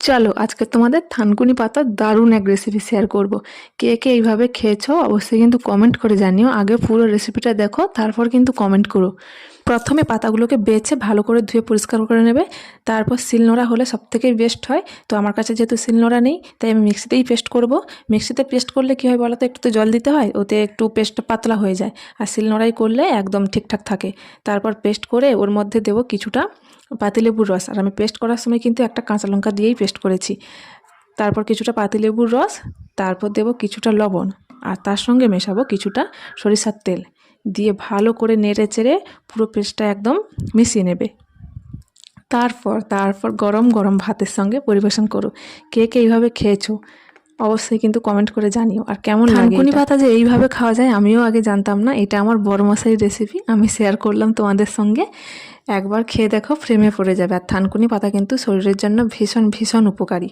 চলো আজকে তোমাদের থানকুনি পাতার দারুণ এক রেসিপি শেয়ার করব। কে কে এইভাবে খেয়েছো অবশ্যই কিন্তু কমেন্ট করে জানিও। আগে পুরো রেসিপিটা দেখো, তারপর কিন্তু কমেন্ট করো। প্রথমে পাতাগুলোকে বেছে ভালো করে ধুয়ে পরিষ্কার করে নেবে। তারপর শিলনোড়া হলে সব থেকে বেস্ট হয়। তো আমার কাছে যেহেতু শিলনোড়া নেই, তাই আমি মিক্সিতেই পেস্ট করব। মিক্সিতে পেস্ট করলে কী হয় বলো তো, একটু তো জল দিতে হয়, ওতে একটু পেস্টটা পাতলা হয়ে যায়। আর শিলনোড়াই করলে একদম ঠিকঠাক থাকে। তারপর পেস্ট করে ওর মধ্যে দেবো কিছুটা পাতিলেবুর রস। আর আমি পেস্ট করার সময় কিন্তু একটা কাঁচা লঙ্কা দিয়েই পেস্ট করেছি। তারপর কিছুটা পাতিলেবুর রস, তারপর দেবো কিছুটা লবণ, আর তার সঙ্গে মেশাবো কিছুটা সরিষার তেল দিয়ে ভালো করে নেড়ে চেড়ে পুরো পেস্টটা একদম মিশিয়ে নেবে। তারপর গরম গরম ভাতের সঙ্গে পরিবেশন করো। কে কে এইভাবে খেয়েছো অবশ্যই কিন্তু কমেন্ট করে জানিও। আর কেমন লাগে থানকুনি পাতা যে এইভাবে খাওয়া যায় আমিও আগে জানতাম না। এটা আমার বড়মশাইয়ের রেসিপি, আমি শেয়ার করলাম তোমাদের সঙ্গে। একবার খেয়ে দেখো, প্রেমে পড়ে যাবে। আর থানকুনি পাতা কিন্তু শরীরের জন্য ভীষণ ভীষণ উপকারী।